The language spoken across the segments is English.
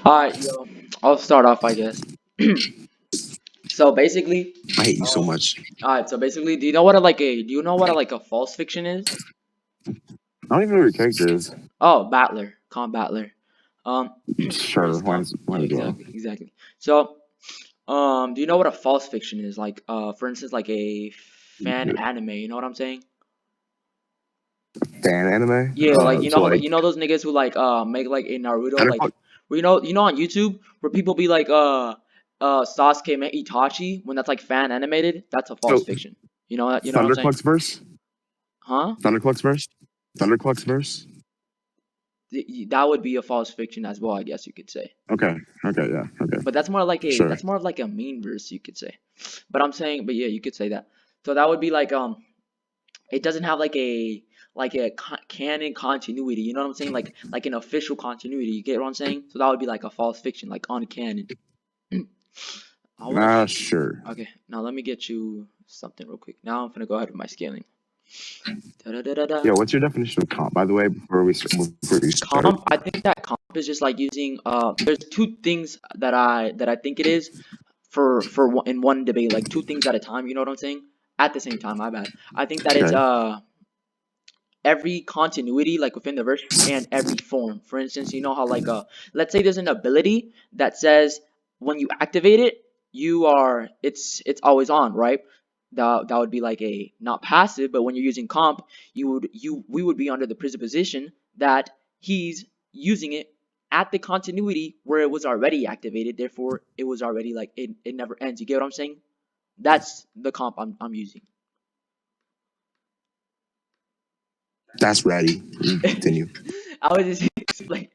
Alright, yo, I'll start off, I guess. So basically, I hate you so um, much. alright. So basically, do you know what a false fiction is? I don't even know who your character is. Oh, battler, comp battler. Um, for Sure, his comp. why Yeah, as well? exactly. So, do you know what a false fiction is? Like, for instance, like a fan anime. You know what I'm saying? Fan anime? Yeah, like So like those niggas who like make like a Naruto Thunder like Clock? where on YouTube where people be like Sasuke met Itachi when that's like fan animated, that's a false So fiction. You know what I'm saying? Thunderclock's verse? Huh? Thunderclock's verse? Thunderclock's verse? That would be a false fiction as well, I guess you could say. Okay. Okay, yeah, okay. But Sure. that's more of like a mean verse, you could say. But yeah, you could say that. So that would be like it doesn't have like a canon continuity. You know what I'm saying? Like an official continuity. You get what I'm saying? So that would be like a false fiction, like on canon. I want to. Sure. Okay, now let me get you something real quick. Now I'm gonna go ahead with my scaling. Da-da-da-da-da. Yeah, what's your definition of comp, by the way, before we start? Comp. I think that comp is just like using. There's two things that I think it is in one debate, like two things at a time. You know what I'm saying? At the same time, my bad. I think that it's Okay. every continuity like within the verse and every form. For instance, you know how like let's say there's an ability that says when you activate it, it's always on, right? That would be like a not passive, but when you're using comp, we would be under the presupposition that he's using it at the continuity where it was already activated, therefore it was already like it never ends. You get what I'm saying? That's the comp I'm using. That's ready. Continue. I was just explaining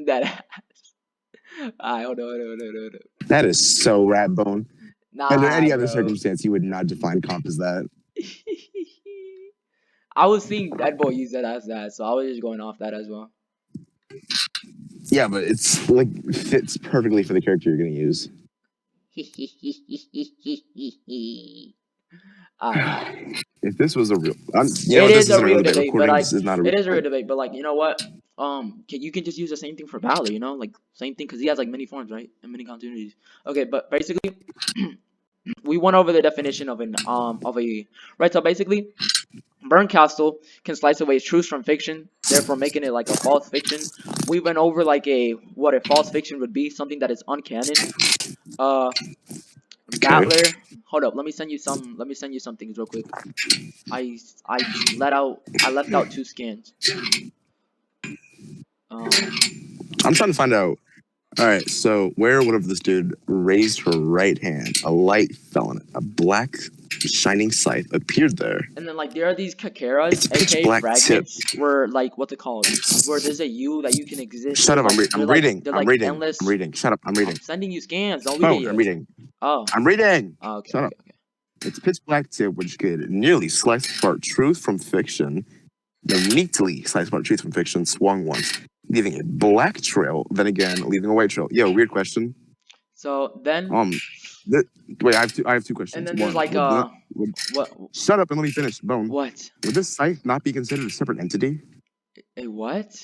that. I hold on, hold on, hold on, hold on. That is so rat bone. Under Nah, any other bro. circumstance, you would not define comp as that. I was seeing Deadbolt use that as that, so I was just going off that as well. Yeah, but it's like fits perfectly for the character you're gonna use. Alright. If this was a real, It this is a isn't a real real debate debate, but recording. like This is not a real it is a real debate. debate, but like you know what? You can just use the same thing for Valor, like same thing because he has like many forms, right, and many continuities. Okay, but basically, we went over the definition of a right. So basically, Bernkastel can slice away truths from fiction, therefore making it like a false fiction. We went over like a what a false fiction would be, something that is uncanon. Uh, Okay. Battler. Hold up, let me send you some. Let me send you some things real quick. I left out two scans. Um, I'm trying to find out. All right, so where whatever this dude raised her right hand, a light fell on it. A black shining sight appeared there. and then like there are these kakeras, Its pitch aka black tip. fragments, where like what's it called? Where there's a U that you can exist. Shut There's up! like I'm reading. they're I'm like reading. I'm endless. reading. Shut up! I'm reading. I'm sending you scans. Don't read it Phone. I'm yet. reading. Oh. I'm reading. Oh, okay, Shut okay, up. okay. Its pitch black tip, which could nearly slice apart truth from fiction, neatly slice apart truth from fiction, swung once, leaving a black trail. Then again, leaving a white trail. Yo, weird question. So then, Um, th- wait, I have two and questions. then there's One, like what shut up and let me finish. Bone. what Would this site not be considered a separate entity? a what?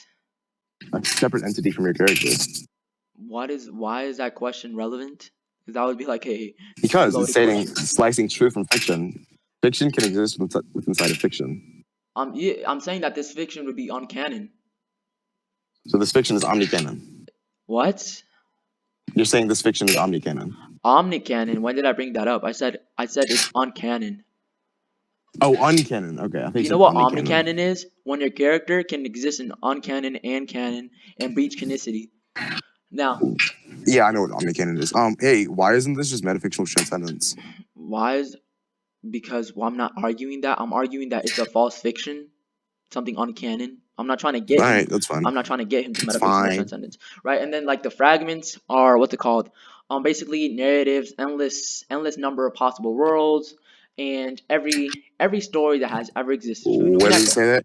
A separate entity from your character? Why is that question relevant? Because that would be like a Because it's loaded stating question. slicing truth from fiction. Fiction can exist within inside of fiction. Yeah, I'm saying that this fiction would be uncanon. So this fiction is omnicanon. What? You're saying this fiction is omnicanon. Omnicanon. When did I bring that up? I said it's uncanon. Oh, uncanon. Okay, I think Do you you know said what omnicanon. omnicanon is? When your character can exist in uncanon and canon and breach canonicity. Now, Yeah, I know what omnicanon is. Hey, why isn't this just metafictional transcendence? why is because I'm not arguing that. I'm arguing that it's a false fiction, something uncanon. I'm not trying to get All him. right, that's fine. I'm not trying to get him to It's metafictional fine. transcendence, right? And then like the fragments are what's it called? Basically narratives, endless number of possible worlds, and every story that has ever existed. So you Where can does it echo. say that?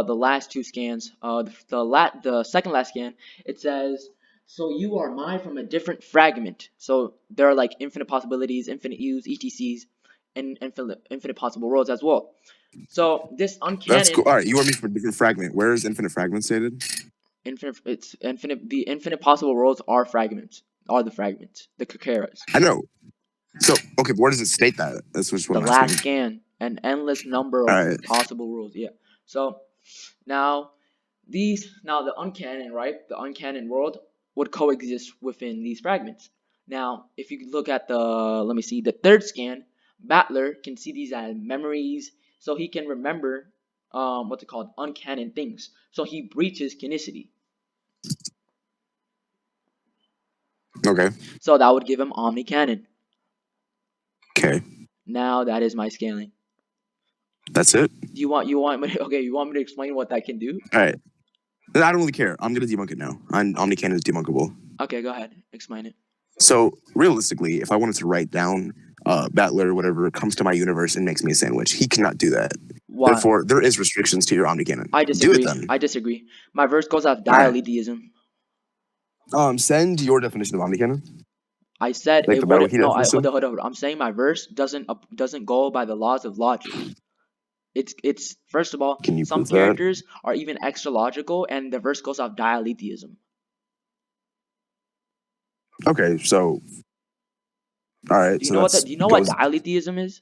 The last two scans. The second last scan. It says. So you are mine from a different fragment. So there are like infinite possibilities, infinite U's, ETCs, and infinite possible worlds as well. So this That's cool. uncanon, All right, you are me from a different fragment. Where is infinite fragment stated? Infinite. It's infinite. The infinite possible worlds are fragments. Are the fragments the Kakeras? I know. So, okay, but where does it state that? That's just what The I'm last asking. scan. An endless number All of right. possible worlds. Yeah. So now the uncanon, right? The uncanon world would coexist within these fragments. Now, if you look at the third scan, Battler can see these as memories, so he can remember what's it called, uncanon things. So he breaches canicity. Okay. So that would give him omnicanon. Okay. Now that is my scaling. That's it. Do you want me to, okay? You want me to explain what that can do? All right. I don't really care. I'm gonna debunk it now. Omnicanon is debunkable. Okay, go ahead, explain it. So realistically, if I wanted to write down Battler or whatever comes to my universe and makes me a sandwich, he cannot do that. Why? Therefore, there is restrictions to your omnicanon. I Do it disagree. then. I disagree. My verse goes off All right. dialetheism. Send your definition of omnicanon, I said like it the Battle would Key no. I hold definition. on, hold on, hold on. I'm saying my verse doesn't go by the laws of logic. It's first of all, Can you some prove that? characters are even extra logical, and the verse goes off dialetheism. Okay. So, all right. Do you So know what that's do you know what goes dialetheism is?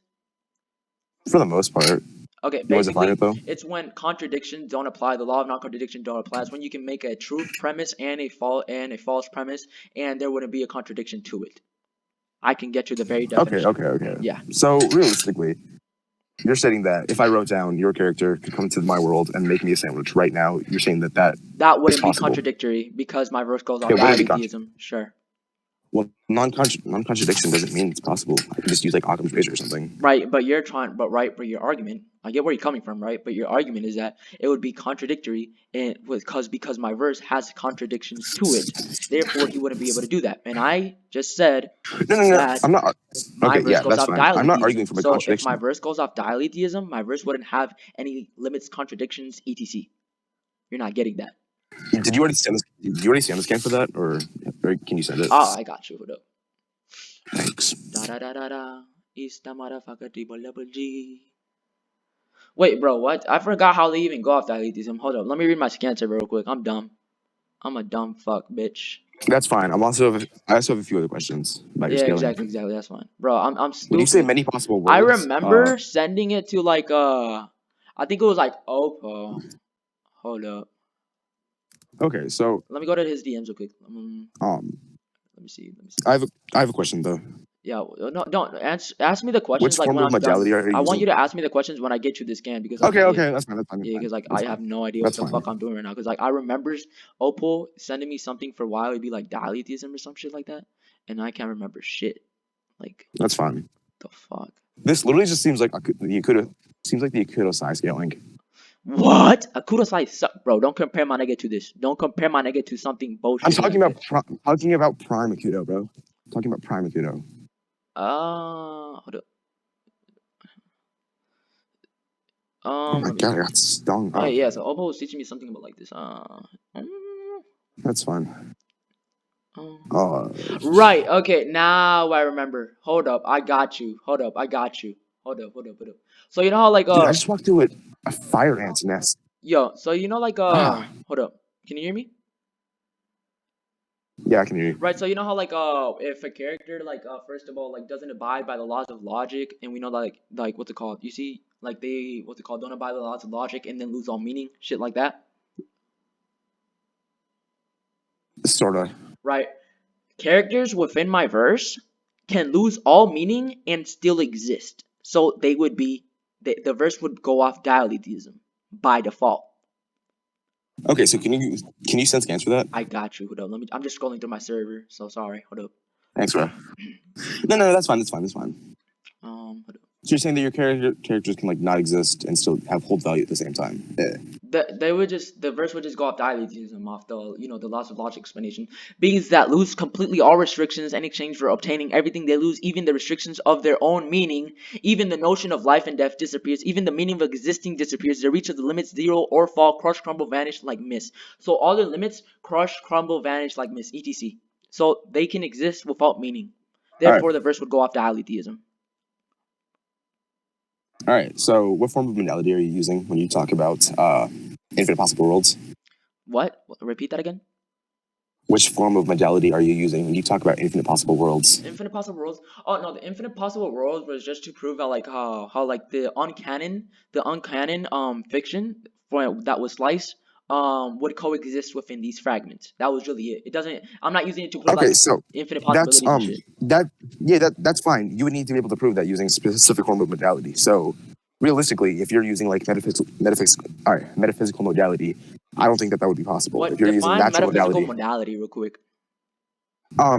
for the most part. Okay, You want to define basically, it though? it's when contradictions don't apply. The law of non-contradiction don't apply. It's when you can make a true premise and a false premise, and there wouldn't be a contradiction to it. I can get you the very Okay. definition. Okay. Okay. Yeah, So realistically, you're stating that if I wrote down your character could come to my world and make me a sandwich right now, you're saying that that that is wouldn't be possible. contradictory because my verse goes Okay, off would it be contra- dialetheism. Sure. Well, non-contradiction doesn't mean it's possible. I can just use like Occam's razor or something. Right, but but your argument, I get where you're coming from, right? But your argument is that it would be contradictory and because my verse has contradictions to it. Therefore, he wouldn't be able to do that. And I just said No, no, no. that I'm not. my Okay, verse yeah, goes that's off fine. I'm not arguing dialetheism. from a So if my contradiction. verse goes off dialetheism, my verse wouldn't have any limits, contradictions, etc. You're not getting that. Did you already send this? Did you already send the scan for that, or can you send it? Oh, I got you. Hold up. Thanks. Da da da da da. Is the motherfucker triple double G. Wait, bro, what? I forgot how they even go off dialetheism. Hold up, let me read my scanner real quick. I'm dumb. I'm a dumb fuck, bitch. That's fine. I also have a few other questions about your Yeah, scaling. exactly. That's fine, bro. I'm When you say stupid. many possible I worlds, remember sending it to like I think it was like Oppo. Hold up, okay, so let me go to his DMs real quick. Let me see. I have a question though. Yeah, no, don't ask me the Which questions like form when of I'm done. modality are you I want you using? to ask me the questions when I get you this scan because Okay, yeah, okay, that's fine. That's fine. That's yeah, fine. because like That's I have fine. no idea what That's the fine. fuck I'm doing right now. Because like I remember Opal sending me something for a while. It'd be like dialetheism or some shit like that, and I can't remember shit. Like That's fine. the fuck. This literally just seems like the Akudo size scaling. What? Akudo slice suck, bro. Don't compare my nigga to this. Don't compare my nigga to something I'm bullshitty talking like about this. talking about Prime Akudo, bro. I'm talking about Prime Akudo. Hold up. Oh my Let me god, I see. got stung Oh up. yeah, so Opal was teaching me something about like this. That's fine. Um, Uh, Right. Okay. Now I remember. Hold up. I got you. Hold up. I got you. Hold up. So you know how like dude, I just walked through a fire ant's nest. yo. So you know like Ah, hold up. Can you hear me? yeah, I can hear you. Right. So you know how like if a character like first of all like doesn't abide by the laws of logic, and we know like what's it called? You see like they what's it called? Don't abide by the laws of logic and then lose all meaning, shit like that. Sorta. Right. Characters within my verse can lose all meaning and still exist. So they would be the verse would go off dialetheism by default. Okay, so can you send scans for that? I got you. Hold up. I'm just scrolling through my server. So sorry. Hold up. Thanks, bro. No, that's fine. That's fine. That's fine. Hold up. So you're saying that your characters can like not exist and still have hold value at the same time? Yeah. The verse would just go off dialetheism off the loss of logic explanation. Beings that lose completely all restrictions in exchange for obtaining everything, they lose even the restrictions of their own meaning. Even the notion of life and death disappears. Even the meaning of existing disappears. The reach of the limits zero or fall, crush, crumble, vanish like mist. So all their limits crush, crumble, vanish like mist, etc. So they can exist without meaning. All right. Therefore, the verse would go off dialetheism. All right. So what form of modality are you using when you talk about infinite possible worlds? What? Repeat that again. Which form of modality are you using when you talk about infinite possible worlds? Infinite possible worlds. Oh no, the infinite possible worlds was just to prove how like how like the uncanon fiction for that was sliced would coexist within these fragments. That was really it. It doesn't. I'm not using it to prove Okay, like so infinite that's possibilities and shit. that's fine. You would need to be able to prove that using a specific form of modality. So realistically, if you're using like metaphysical modality, I don't think that would be possible. If What you're using define natural metaphysical modality, modality real quick?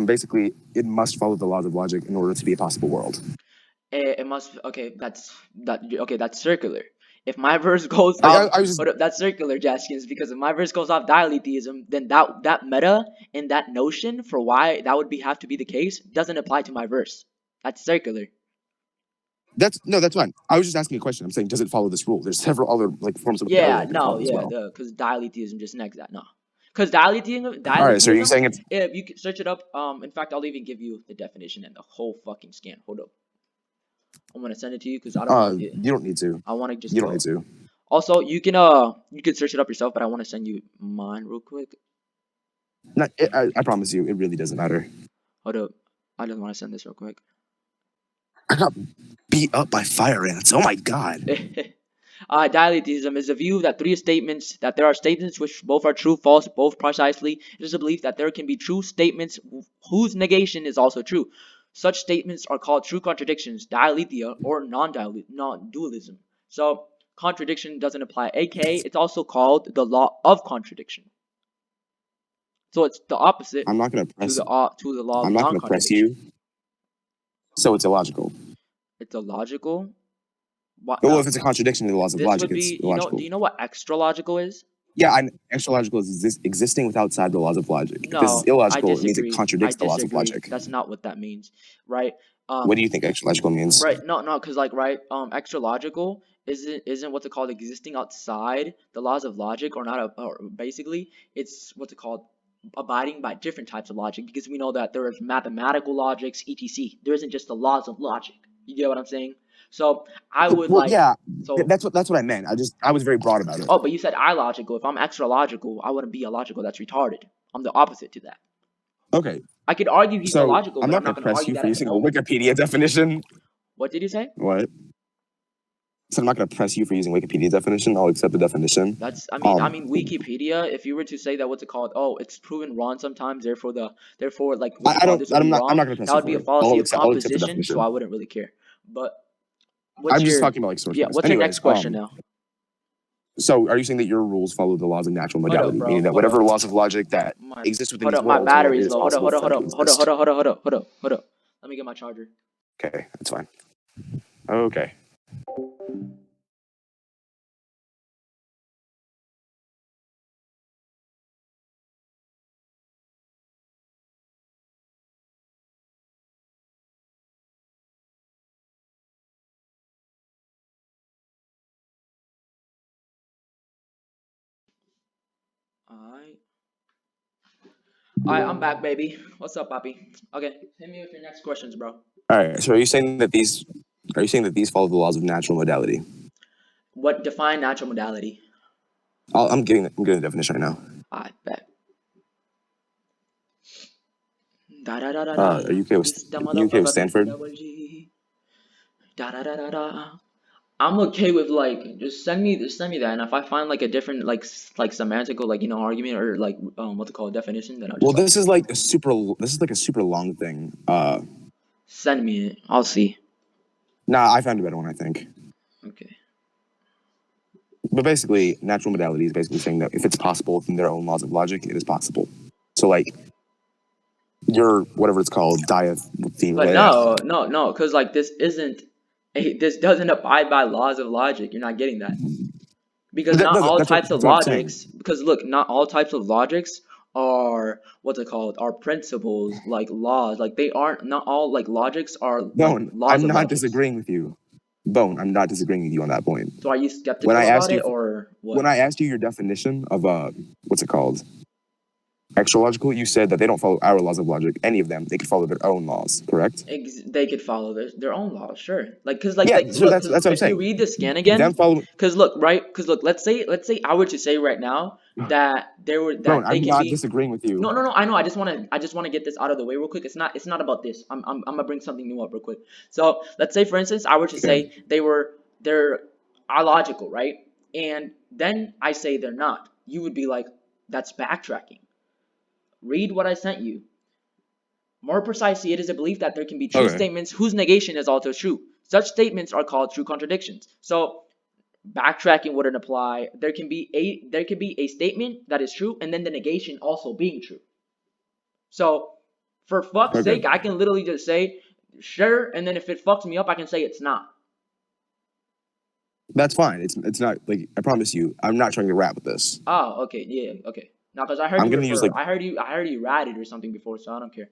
basically it must follow the laws of logic in order to be a possible world. It must okay. That's circular. If my verse goes I, off, I, I was just hold up, that's circular, Jadskins. Because if my verse goes off dialetheism, then that meta and that notion for why that would be have to be the case doesn't apply to my verse. That's circular. that's fine. I was just asking a question. I'm saying, does it follow this rule? There's several other like forms of modality Yeah, that could no, follow as yeah, well. because dialetheism just negs that. No, because dialetheism, All right, so are you dialetheism, saying it's if you can search it up, in fact, I'll even give you the definition and the whole fucking scan. Hold up, I'm gonna send it to you because I don't want it. you don't need to. I want to just You don't need go. to. Also, you can search it up yourself, but I want to send you mine real quick. Not, I promise you, it really doesn't matter. Hold up, I just want to send this real quick. I got beat up by fire ants. Oh my god. Dialetheism is a view that there are statements which both are true, false, both precisely. It is a belief that there can be true statements whose negation is also true. Such statements are called true contradictions, dialetheia, or non-dualism. So contradiction doesn't apply. AKA, it's also called the law of contradiction. So it's the opposite I'm not gonna to press. the law of I'm not gonna press non-contradiction. you. So it's illogical. It's illogical. What? Well, No. if it's a contradiction to the laws of This logic, would it's be. Do illogical. you know what extra logical is? Yeah, extra logical is existing without outside the laws of logic. If this is No, I illogical, it means it disagree. I contradicts the laws of disagree. logic. That's not what that means, right? What Um, do you think extra logical means? right. No, no, because like right. Extra logical isn't what's it called existing outside the laws of logic or not. Or basically, it's what's it called abiding by different types of logic because we know that there is mathematical logics, etc. There isn't just the laws of logic. You get what I'm saying? So I would Well, like yeah, so. that's what I meant. I was very broad about it. Oh, but you said illogical. If I'm extra logical, I wouldn't be illogical. That's retarded. I'm the opposite to that. Okay, I could argue he's so illogical, I'm but I'm not not gonna going to press argue you that for at the using a moment. Wikipedia definition. What did you say? What? So I'm not gonna press you for using Wikipedia definition. I'll accept the definition. That's I Um, mean Wikipedia. If you were to say that what's it called? Oh, it's proven wrong sometimes. Therefore like what's it I called? don't. This would be I'm wrong. not gonna press That you would be for a it. fallacy of I'll accept the composition. So I definition. wouldn't really care. But what's I'm just your talking about like source yeah? wise. What's your next Anyways, question now? so are you saying that your rules follow the laws of natural Hold up, modality, bro. meaning that Hold up. whatever laws of logic that My exist within hold these up. My worlds, well, it battery's is low. Hold up. possible Hold up. for them Hold to up. Hold up. exist? Hold up. Hold up. Hold up. Hold up. Hold up. Let me get my charger. Okay, that's fine. Okay. Alright. Alright, I'm back, baby. What's up, Poppy? Okay, hit me with your next questions, bro. All right. So are you saying that these follow the laws of natural modality? What define natural modality? I'm getting the definition right now. I bet. Da da da da da. It's the Are you okay with motherfucker Stanford? double G. Da da da da da. I'm okay with like just send me that, and if I find like a different like semantical like argument or like what's it called definition, then I'll just Well, fucking this is like a super long thing. send me it. I'll see. Nah, I found a better one, I think. Okay. But basically, natural modality is basically saying that if it's possible within their own laws of logic, it is possible. So like your whatever it's called, But no, no, no, because like this doesn't abide by laws of logic. You're not getting that. Because not all types of That's what I'm saying. logics, because look, not all types of logics are what's it called? Are principles like laws. Like they aren't. Not all like logics are like Bone, laws I'm of not logics. disagreeing with you. Bone, I'm not disagreeing with you on that point. So are you When skeptical I about asked you it or when what? I asked you your definition of what's it called? Extra logical, you said that they don't follow our laws of logic, any of them. They could follow their own laws, correct? They could follow their own laws, sure. Like, cause like Yeah, like so look, that's cause what I'm if you saying. read the scan Them again, following. cause look, right, cause look, let's say I were to say right now Bro, that they I'm can not be. disagreeing with you. No, I know. I just wanna get this out of the way real quick. It's not about this. I'm gonna bring something new up real quick. So let's say, for instance, I were to Okay. say they're illogical, right? And then I say they're not. You would be like, that's backtracking. Read what I sent you. More precisely, it is a belief that there can be true Okay. statements whose negation is also true. Such statements are called true contradictions. So backtracking wouldn't apply. There can be a statement that is true, and then the negation also being true. So for fuck's Okay. sake, I can literally just say sure, and then if it fucks me up, I can say it's not. That's fine. It's not like I promise you, I'm not trying to rap with this. Oh, okay, yeah, okay. Now, because I heard I'm you gonna use like ratted or something before, so I don't care.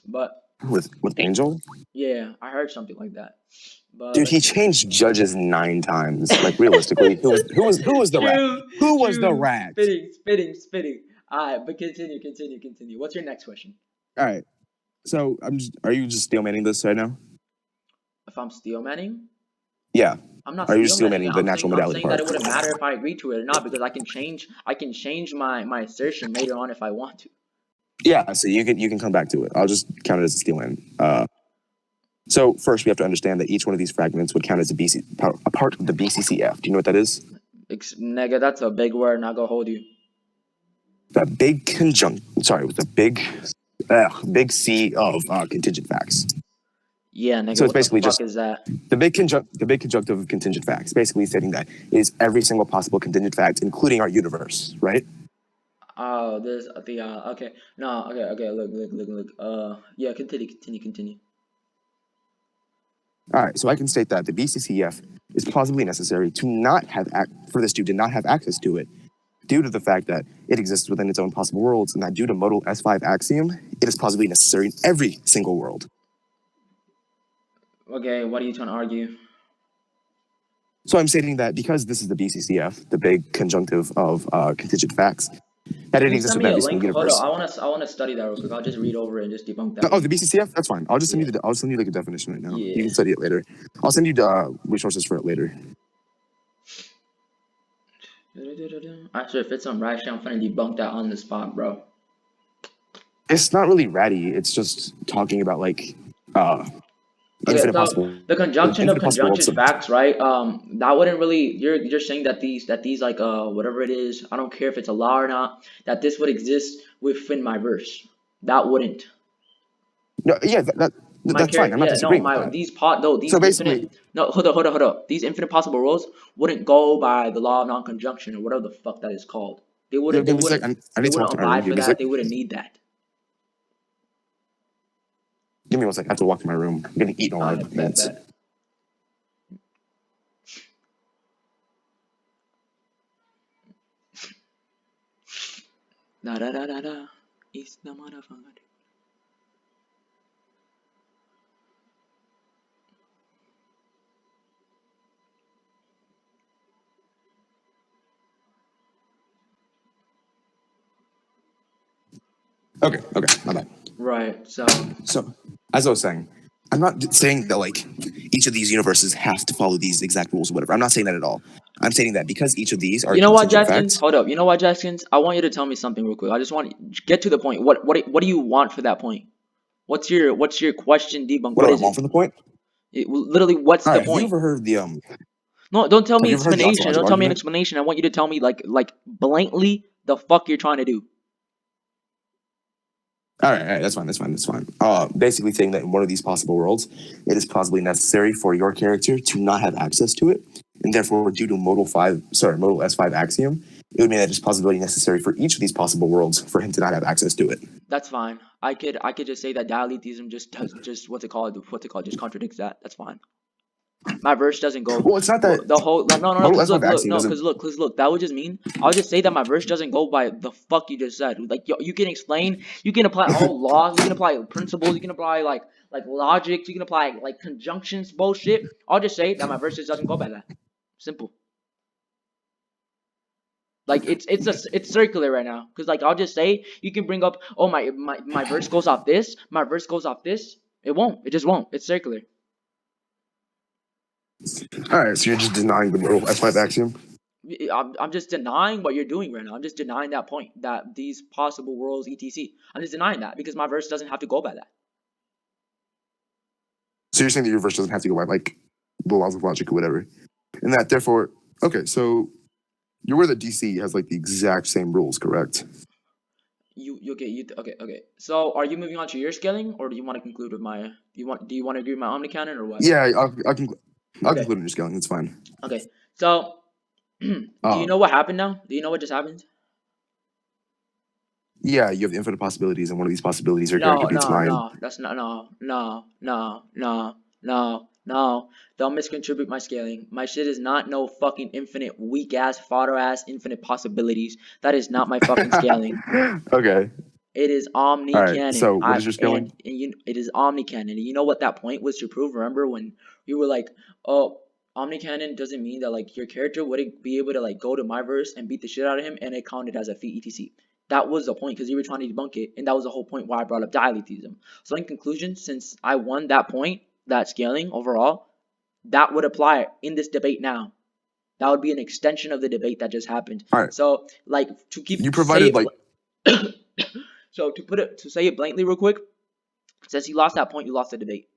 But with Angel. yeah, I heard something like that. But Dude, he let's see. changed judges 9 times. Like realistically, who was the rat? True, Who was the true. rat? Spitting. Alright, but continue. What's your next question? All right. So are you just steel manning this right now? If I'm steel manning? Yeah. I'm not Are you just steel steel manning it. manning the natural I'm modality saying that part? it wouldn't matter if I agreed to it or not because I can change my assertion later on if I want to. Yeah. So you can come back to it. I'll just count it as a steel man. So first we have to understand that each one of these fragments would count as a part of the BCCF. Do you know what that is? Nigga, that's a big word, not gonna hold you. The big conjunct. Sorry, with the big C of contingent facts. Yeah, nigga, So it's what the basically fuck just is that? the big conjunctive of contingent facts, basically stating that it is every single possible contingent fact, including our universe, right? Oh, this the okay. No, okay. Look. Yeah, continue. All right, so I can state that the BCCF is plausibly necessary to not have for this dude to not have access to it, due to the fact that it exists within its own possible worlds, and that due to modal S5 axiom, it is plausibly necessary in every single world. Okay, what are you trying to argue? So I'm stating that because this is the BCCF, the big conjunctive of contingent facts, that Can it you exists send with me a every single link? Hold on, universe. I wanna study that real quick. I'll just read over it and just debunk that Oh, one. the BCCF? That's fine. Yeah. I'll send you like a definition right now. You Yeah. can study it later. I'll send you resources for it later. Actually, if it's on right shit, I'm finna debunk that on the spot, bro. It's not really ratty. It's just talking about like uh Okay, infinite so possible the conjunction of worlds. conjunction facts, right? That wouldn't really. You're saying that these like whatever it is, I don't care if it's a law or not, that this would exist within my verse. That wouldn't. No, yeah, My that's fine. character, I'm not yeah, no, disagreeing with my that. these pot, no, So these basically, infinite, no, hold up. These infinite possible roles wouldn't go by the law of non-conjunction or whatever the fuck that is called. They yo, wouldn't, they give me a sec. wouldn't, I they need to wouldn't walk to my room. abide Give for me a sec. that. They wouldn't need that. Give me one sec. I have to walk to my room. I'm gonna eat in a lot I of bet, minutes. bet. Da. Is the motherfucker. Okay, my bad. Right. So So, as I was saying, I'm not saying that like each of these universes have to follow these exact rules or whatever. I'm not saying that at all. I'm saying that because each of these are you know what, contingent Jadskins? facts. Hold up. You know what, Jadskins? I want you to tell me something real quick. I just want to get to the point. What do you want for that point? What's your question debunk? What What do I is want it? from the point? Literally, what's All the right. Have you point? ever heard the No, don't tell Have me you ever heard the explanation. ontological Don't tell me an argument? explanation. I want you to tell me like blankly the fuck you're trying to do. All right, that's fine. Basically saying that in one of these possible worlds, it is possibly necessary for your character to not have access to it, and therefore, due to modal S5 axiom, it would mean that it's possibility necessary for each of these possible worlds for him to not have access to it. That's fine. I could just say that dialetheism just what's it called just contradicts that. That's fine. My verse doesn't go Well, it's not that the whole no modal because S5 look axiom no doesn't. because look that would just mean I'll just say that my verse doesn't go by the fuck you just said. Like you can explain, you can apply all laws, you can apply principles, you can apply like logic, you can apply like conjunctions bullshit. I'll just say that my verse just doesn't go by that. Simple. Like it's circular right now. Cause like I'll just say you can bring up, oh my verse goes off this, my verse goes off this. It won't. It just won't. It's circular. All right, so you're just denying the rule S5 axiom. I'm just denying what you're doing right now. I'm just denying that point, that these possible worlds, etc. I'm just denying that because my verse doesn't have to go by that. So you're saying that your verse doesn't have to go by like the laws of logic or whatever, and that therefore, okay, so you're aware that DC has like the exact same rules, correct? Okay. So are you moving on to your scaling, or do you want to conclude with my? Do you want to agree with my omnicannon or what? Yeah, I'll Okay. conclude in your scaling. It's fine. Okay. So do you know Um, what happened now? Do you know what just happened? yeah, you have infinite possibilities, and one of these possibilities your character No, beats no, mine. no. That's not. No. Don't miscontribute my scaling. My shit is not no fucking infinite weak ass fodder ass infinite possibilities. That is not my fucking scaling. Okay. It is All right. omni-canon. So what is your scaling? It is omni-canon. And you know what that point was to prove? Remember when you were like, oh, omni-canon doesn't mean that like your character wouldn't be able to like go to my verse and beat the shit out of him and it counted as a feat etc. That was the point because you were trying to debunk it, and that was the whole point why I brought up dialectism. So in conclusion, since I won that point, that scaling overall, that would apply in this debate now. That would be an extension of the debate that just happened. All right. So like to You keep to say provided it like so to say it blankly real quick, since you lost that point, you lost the debate.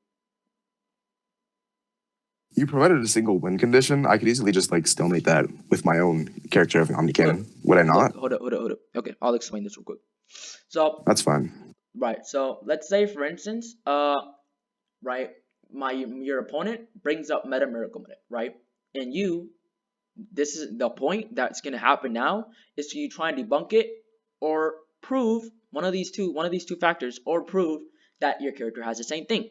you provided a single win condition. I could easily just like stalemate that with my own character of Look, omnicannon. Would I look, not? hold up. Okay, I'll explain this real quick. So That's fine. right, so let's say for instance, right, your opponent brings up meta miracle minute, right, and this is the point that's gonna happen now is to you try and debunk it or prove one of these two factors, or prove that your character has the same thing.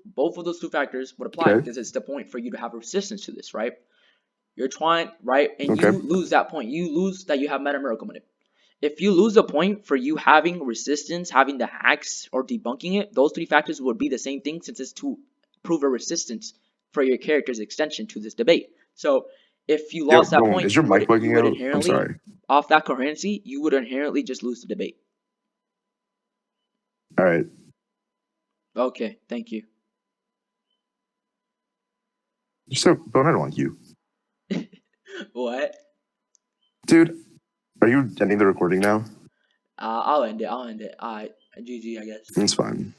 Both of those two factors would apply Okay. because it's the point for you to have resistance to this, right? You're trying, right? And Okay. you lose that point. You lose that you have meta miracle minute. If you lose a point for you having resistance, having the hacks, or debunking it, those three factors would be the same thing since it's to prove a resistance for your character's extension to this debate. So if you Yo, lost that Bone, point, is your mic you bugging would out? I'm inherently, sorry. off that coherency, you would inherently just lose the debate. All right. Okay, thank you. So, Bone, I don't like you. What? Dude, are you ending the recording now? I'll end it. I'll end it. GG, I guess. It's fine.